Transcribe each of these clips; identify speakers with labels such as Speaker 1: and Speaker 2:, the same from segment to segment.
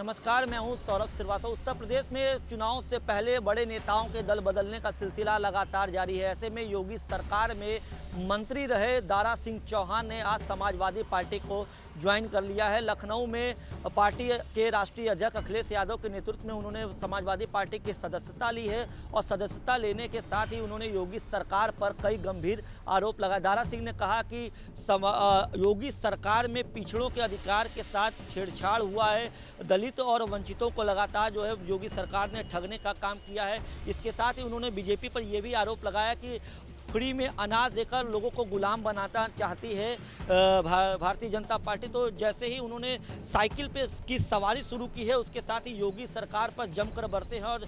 Speaker 1: नमस्कार, मैं हूं सौरभ श्रीवास्तव। उत्तर प्रदेश में चुनाव से पहले बड़े नेताओं के दल बदलने का सिलसिला लगातार जारी है। ऐसे में योगी सरकार में मंत्री रहे दारा सिंह चौहान ने आज समाजवादी पार्टी को ज्वाइन कर लिया है। लखनऊ में पार्टी के राष्ट्रीय अध्यक्ष अखिलेश यादव के नेतृत्व में उन्होंने समाजवादी पार्टी की सदस्यता ली है और सदस्यता लेने के साथ ही उन्होंने योगी सरकार पर कई गंभीर आरोप लगाए। दारा सिंह ने कहा कि योगी सरकार में पिछड़ों के अधिकार के साथ छेड़छाड़ हुआ है, दलित और वंचितों को लगातार जो है योगी सरकार ने ठगने का काम किया है। इसके साथ ही उन्होंने बीजेपी पर यह भी आरोप लगाया कि फ्री में अनाज देकर लोगों को गुलाम बनाना चाहती है भारतीय जनता पार्टी। तो जैसे ही उन्होंने साइकिल पे की सवारी शुरू की है, उसके साथ ही योगी सरकार पर जमकर बरसे हैं और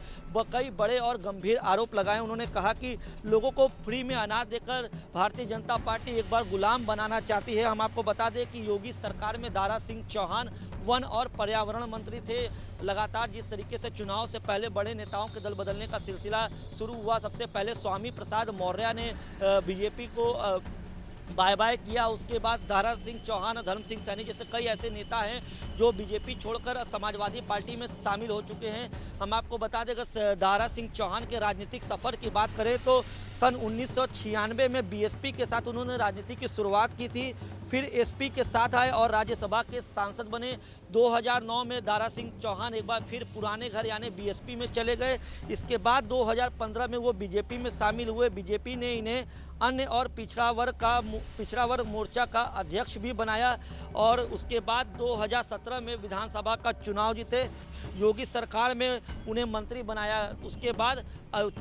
Speaker 1: कई बड़े और गंभीर आरोप लगाए। उन्होंने कहा कि लोगों को फ्री में अनाज देकर भारतीय जनता पार्टी एक बार गुलाम बनाना चाहती है। हम आपको बता दें कि योगी सरकार में दारा सिंह चौहान वन और पर्यावरण मंत्री थे। लगातार जिस तरीके से चुनाव से पहले बड़े नेताओं के दल बदलने का सिलसिला शुरू हुआ, सबसे पहले स्वामी प्रसाद मौर्य ने बीजेपी को बाय बाय किया। उसके बाद दारा सिंह चौहान, धर्म सिंह सैनी जैसे कई ऐसे नेता हैं जो बीजेपी छोड़कर समाजवादी पार्टी में शामिल हो चुके हैं। हम आपको बता दें कि दारा सिंह चौहान के राजनीतिक सफ़र की बात करें तो सन 1996 में बीएसपी के साथ उन्होंने राजनीति की शुरुआत की थी, फिर एसपी के साथ आए और राज्यसभा के सांसद बने। 2009 में दारा सिंह चौहान एक बार फिर पुराने घर यानी बीएसपी में चले गए। इसके बाद 2015 में वो बीजेपी में शामिल हुए। बीजेपी ने इन्हें अन्य और पिछड़ा वर्ग मोर्चा का अध्यक्ष भी बनाया और उसके बाद 2017 में विधानसभा का चुनाव जीते। योगी सरकार में उन्हें मंत्री बनाया। उसके बाद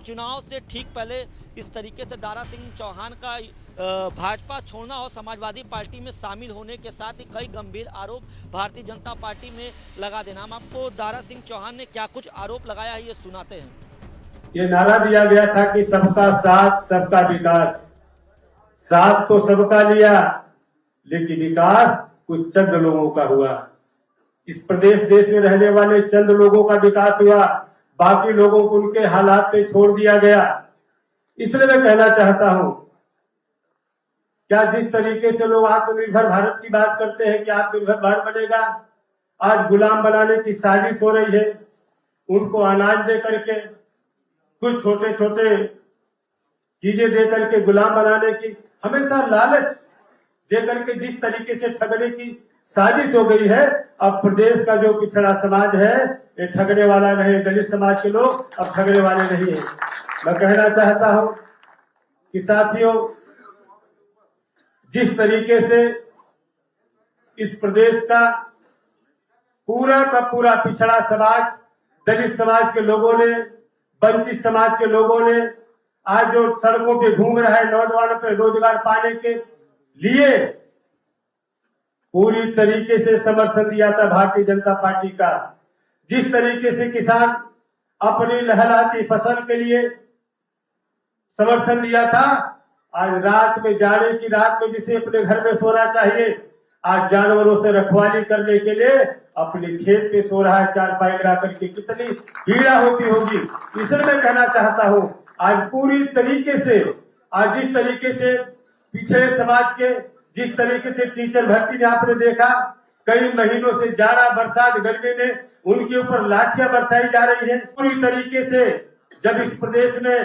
Speaker 1: चुनाव से ठीक पहले इस तरीके से दारा सिंह चौहान का भाजपा छोड़ना और समाजवादी पार्टी में शामिल होने के साथ ही कई गंभीर आरोप भारतीय जनता पार्टी में लगा देना। हम आपको दारा सिंह चौहान ने क्या कुछ आरोप लगाया है ये सुनाते हैं।
Speaker 2: ये नारा दिया गया था कि सबका साथ सबका विकास। साथ तो सबका लिया, लेकिन विकास कुछ चंद लोगों का हुआ। इस देश में रहने वाले चंद लोगों का विकास हुआ, बाकी लोगों को उनके हालात पे छोड़ दिया गया। इसलिए मैं कहना चाहता हूं, क्या जिस तरीके से लोग आत्मनिर्भर भारत की बात करते हैं कि आत्मनिर्भर भारत बनेगा, आज गुलाम बनाने की साजिश हो रही है। उनको अनाज दे करके, कुछ छोटे छोटे चीजें दे करके गुलाम बनाने की, हमेशा लालच दे करके जिस तरीके से ठगने की साजिश हो गई है। अब प्रदेश का जो पिछड़ा समाज है ये ठगने वाला नहीं, दलित समाज के लोग अब ठगने वाले नहीं है। मैं कहना चाहता हूं कि साथियों, जिस तरीके से इस प्रदेश का पूरा पिछड़ा समाज, दलित समाज के लोगों ने, वंचित समाज के लोगों ने आज जो सड़कों पे घूम रहा है नौजवानों पे रोजगार पाने के लिए, पूरी तरीके से समर्थन दिया था भारतीय जनता पार्टी का। जिस तरीके से किसान अपनी लहलहाती फसल के लिए समर्थन दिया था, आज रात में, जाड़े की रात में जिसे अपने घर में सोना चाहिए, आज जानवरों से रखवाली करने के लिए अपने खेत पे सो रहा है चारपाई लगा करके। कितनी पीड़ा होती होगी। इसलिए मैं कहना चाहता हूं, आज पूरी तरीके से, आज जिस तरीके से पिछड़े समाज के, जिस तरीके से टीचर भर्ती में आपने देखा, कई महीनों से जाड़ा, बरसात, गर्मी में उनके ऊपर लाठियां बरसाई जा रही है। पूरी तरीके से जब इस प्रदेश में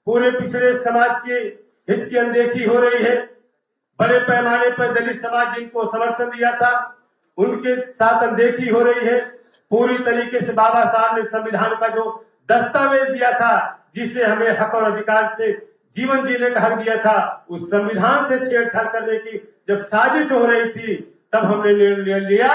Speaker 2: पूरे पिछड़े समाज के हित की अनदेखी हो रही है, बड़े पैमाने पर दलित समाज जिनको समर्थन दिया था उनके साथ अनदेखी हो रही है। पूरी तरीके से बाबा साहब ने संविधान का जो दस्तावेज दिया था, जिसे हमें हक और अधिकार से जीवन जीने का हक दिया था, उस संविधान से छेड़छाड़ करने की जब साजिश हो रही थी, तब हमने निर्णय लिया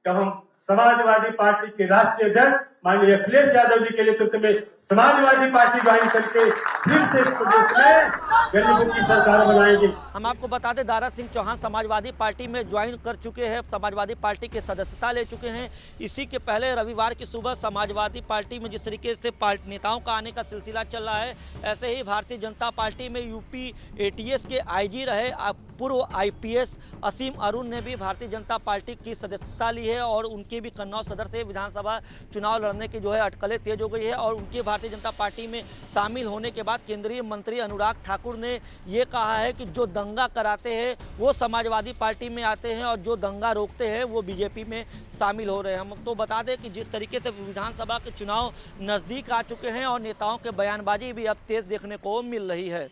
Speaker 2: कि हम समाजवादी पार्टी के राष्ट्रीय अध्यक्ष माननीय अखिलेश यादव जी के नेतृत्व में समाजवादी पार्टी ज्वाइन करके फिर से प्रदेश में गरीबों की सरकार बनाएंगे।
Speaker 1: हम आपको बता दें, दारा सिंह चौहान समाजवादी पार्टी में ज्वाइन कर चुके हैं, समाजवादी पार्टी की सदस्यता ले चुके हैं। इसी के पहले रविवार की सुबह समाजवादी पार्टी में जिस तरीके से नेताओं का आने का सिलसिला चल रहा है, ऐसे ही भारतीय जनता पार्टी में यूपी एटीएस के आईजी रहे पूर्व आईपीएस असीम अरुण ने भी भारतीय जनता पार्टी की सदस्यता ली है और उनके भी कन्नौज सदर से विधानसभा चुनाव बढ़ने की जो है अटकलें तेज हो गई है। और उनके भारतीय जनता पार्टी में शामिल होने के बाद केंद्रीय मंत्री अनुराग ठाकुर ने ये कहा है कि जो दंगा कराते हैं वो समाजवादी पार्टी में आते हैं और जो दंगा रोकते हैं वो बीजेपी में शामिल हो रहे हैं। हम तो बता दें कि जिस तरीके से विधानसभा के चुनाव नज़दीक आ चुके हैं और नेताओं के बयानबाजी भी अब तेज देखने को मिल रही है।